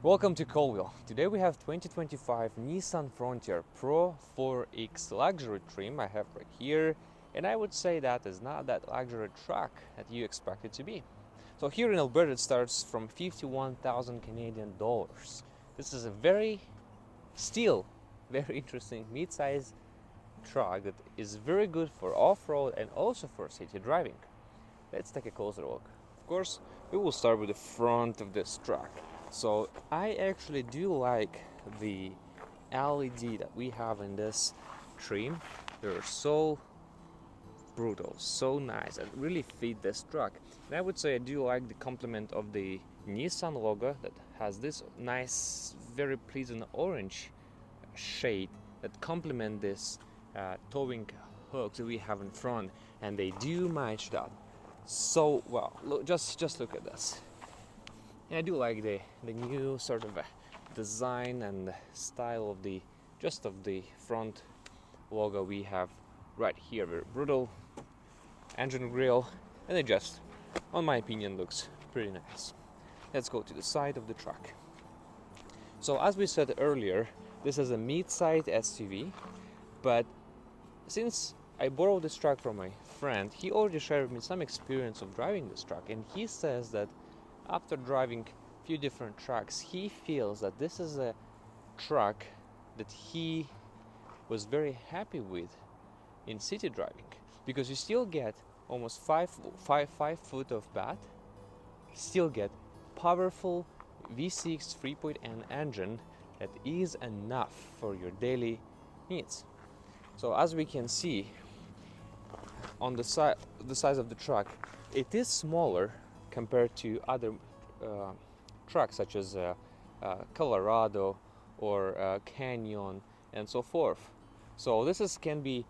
Welcome to Colville. Today we have 2025 Nissan Frontier Pro-4X luxury trim I have right here, and I would say that is not that luxury truck that you expect it to be. So here in Alberta it starts from 51,000 Canadian dollars. This is a still very interesting mid-size truck that is very good for off-road and also for city driving. Let's take a closer look. Of course, we will start with the front of this truck. So I actually do like the LED that we have in this trim. They're so brutal, so nice, and really fit this truck. And I would say I do like the complement of the Nissan logo that has this nice, very pleasant orange shade that complement this towing hooks that we have in front, and they do match that so well. Look, just look at this. And I do like the new sort of design and style of the front logo we have right here. Very brutal engine grille, and it just, on my opinion, looks pretty nice. Let's go to the side of the truck. So as we said earlier, this is a mid-size SUV, but since I borrowed this truck from my friend, he already shared with me some experience of driving this truck, and he says that after driving a few different trucks, he feels that this is a truck that he was very happy with in city driving, because you still get almost 5 foot of bat, still get powerful V6 3.0 engine that is enough for your daily needs. So as we can see on the size of the truck, it is smaller compared to other trucks such as Colorado or Canyon and so forth. So this can be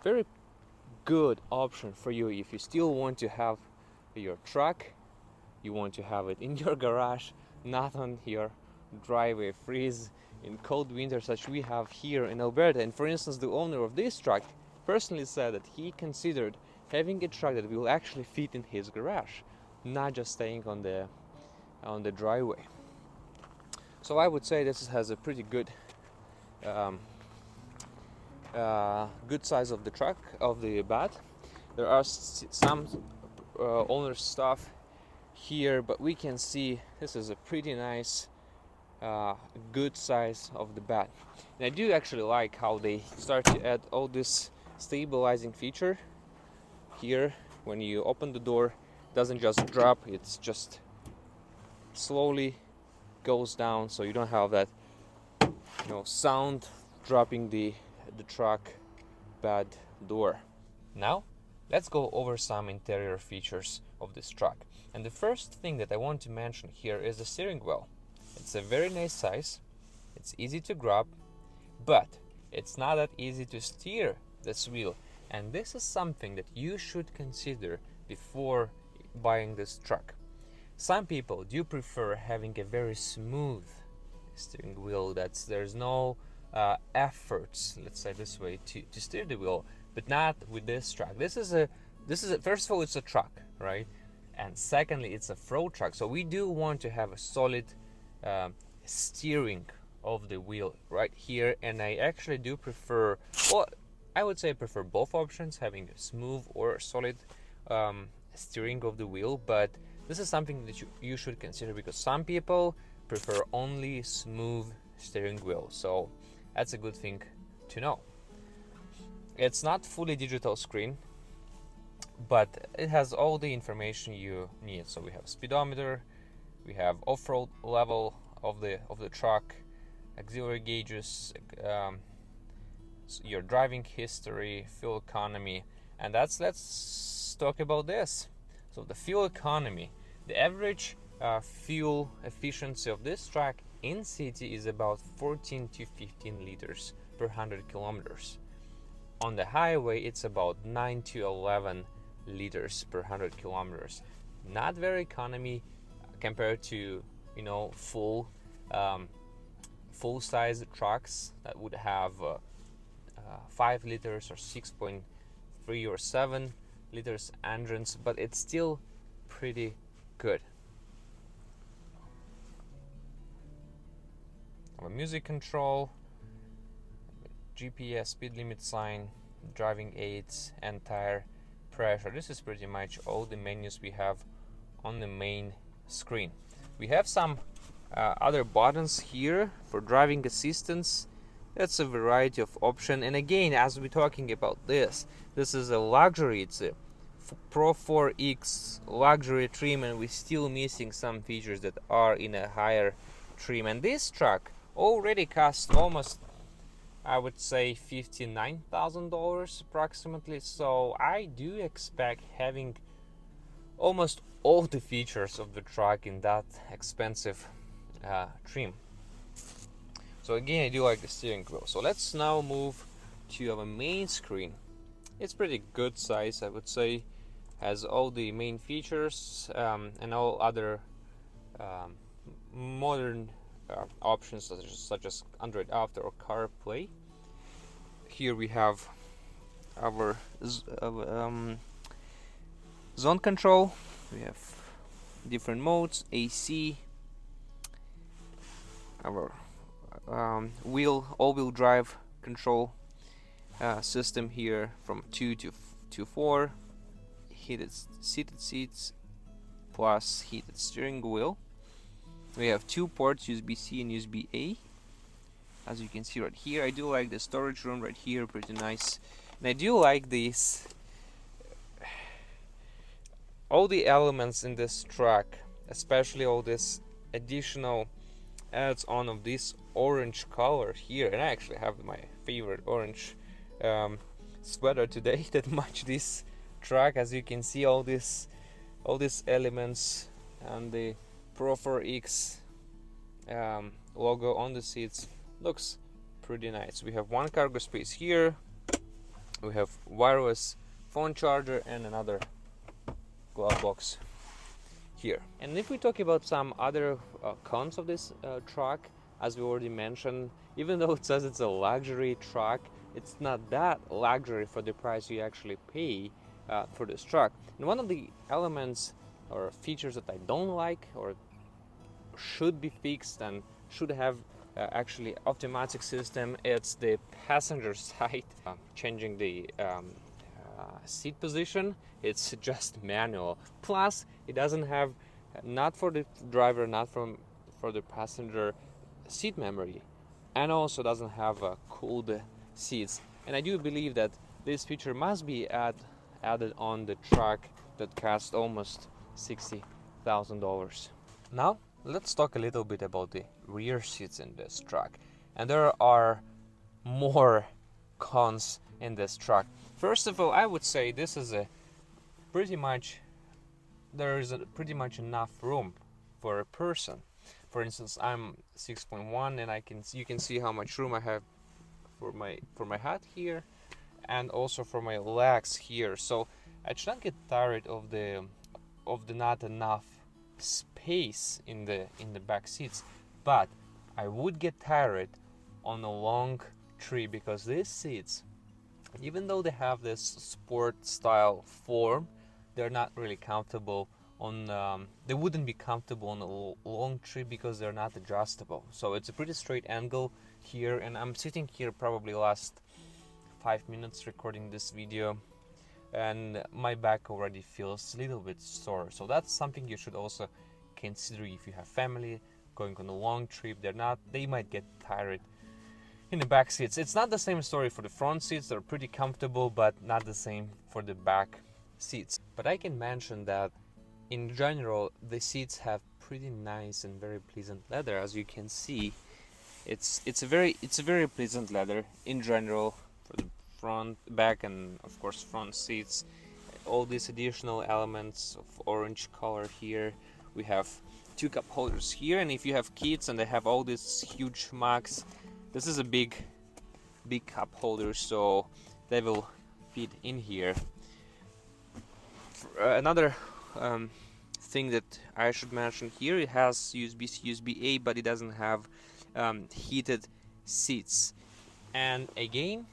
very good option for you if you still want to have your truck, you want to have it in your garage, not on your driveway, freeze in cold winter such we have here in Alberta. And for instance, the owner of this truck personally said that he considered having a truck that will actually fit in his garage, not just staying on the driveway. So I would say this has a pretty good good size of the truck, of the bat. There are some owner stuff here, but we can see this is a pretty nice good size of the bat. And I do actually like how they start to add all this stabilizing feature here. When you open the door, it doesn't just drop, it's just slowly goes down, so you don't have that sound dropping the truck bad door. Now let's go over some interior features of this truck. And the first thing that I want to mention here is the steering wheel. It's a very nice size, it's easy to grab, but it's not that easy to steer this wheel. And this is something that you should consider before buying this truck. Some people do prefer having a very smooth steering wheel, there's no efforts, let's say this way, to steer the wheel, but not with this truck. This is a first of all, it's a truck, right? And secondly, it's a road truck, so we do want to have a solid steering of the wheel right here. And I actually do prefer, well, I would say I prefer both options, having a smooth or solid steering of the wheel, but this is something that you should consider, because some people prefer only smooth steering wheel. So that's a good thing to know. It's not fully digital screen, but it has all the information you need. So we have speedometer, we have off-road level of the truck, auxiliary gauges, your driving history, fuel economy, and let's talk about this. So the fuel economy, the average fuel efficiency of this truck in city is about 14 to 15 liters per 100 kilometers. On the highway, it's about 9 to 11 liters per 100 kilometers. Not very economy compared to full size trucks that would have 5 liters or 6.3 or 7 liters engines, but it's still pretty good. a music control, GPS, speed limit sign, driving aids, and tire pressure. This is pretty much all the menus we have on the main screen. We have some other buttons here for driving assistance. That's a variety of options, and again, as we're talking about this is a luxury. It's a Pro 4X luxury trim, and we're still missing some features that are in a higher trim. And this truck already costs almost, I would say, $59,000 approximately. So I do expect having almost all the features of the truck in that expensive trim. So again, I do like the steering wheel. So let's now move to our main screen. It's pretty good size, I would say. Has all the main features and all other modern options such as Android Auto or CarPlay. Here we have our zone control. We have different modes, AC, our all-wheel drive control system here from 2 to 4, heated seated seats plus heated steering wheel. We have 2 ports, USB-C and USB-A, as you can see right here. I do like the storage room right here, pretty nice. And I do like these all the elements in this truck, especially all this additional adds on of this orange color here. And I actually have my favorite orange sweater today that match this truck. As you can see, all these elements and the Pro 4X logo on the seats looks pretty nice. We have one cargo space here. We have wireless phone charger and another glove box here. And if we talk about some other cons of this truck, as we already mentioned, even though it says it's a luxury truck, it's not that luxury for the price you actually pay for this truck. And one of the elements or features that I don't like or should be fixed and should have actually automatic system, it's the passenger side. Changing the seat position, it's just manual. Plus it doesn't have, not for the driver, not for the passenger, seat memory, and also doesn't have cooled seats. And I do believe that this feature must be added on the truck that costs almost $60,000. Now let's talk a little bit about the rear seats in this truck, and there are more cons in this truck. First of all, I would say this is there is pretty much enough room for a person. For instance, I'm 6.1 and you can see how much room I have for my hat here and also for my legs here. So I should not get tired of the not enough space in the back seats, but I would get tired on a long trip because these seats, even though they have this sport style form, they're not really comfortable on they wouldn't be comfortable on a long trip because they're not adjustable. So it's a pretty straight angle here, and I'm sitting here probably last 5 minutes recording this video, and my back already feels a little bit sore. So that's something you should also consider if you have family going on a long trip. They might get tired in the back seats. It's not the same story for the front seats. They're pretty comfortable, but not the same for the back seats. But I can mention that in general the seats have pretty nice and very pleasant leather. As you can see, it's a very pleasant leather in general for the front, back, and of course front seats. All these additional elements of orange color here. We have 2 cup holders here, and if you have kids and they have all these huge mugs, this is a big cup holder, so they will fit in here. Another thing that I should mention here, it has USB-C, USB-A, but it doesn't have heated seats. And again,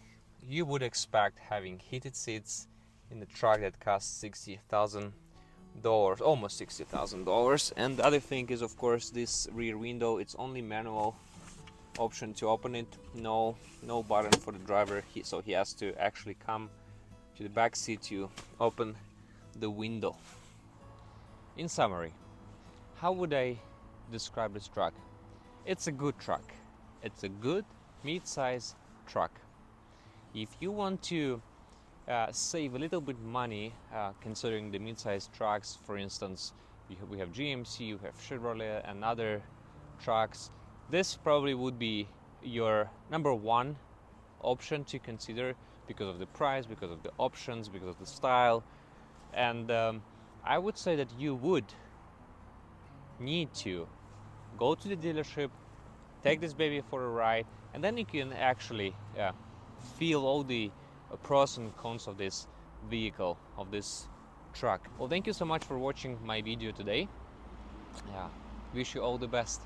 you would expect having heated seats in the truck that costs $60,000, almost $60,000. And the other thing is, of course, this rear window. It's only manual, option to open it. No button for the driver, so he has to actually come to the back seat to open the window. In summary, how would I describe this truck? It's a good truck. It's a good mid-size truck. If you want to save a little bit money, considering the mid-size trucks, for instance, we have GMC, we have Chevrolet and other trucks, this probably would be your number one option to consider because of the price, because of the options, because of the style. And I would say that you would need to go to the dealership, take this baby for a ride, and then you can actually feel all the pros and cons of this vehicle, of this truck. Well, thank you so much for watching my video today. Wish you all the best.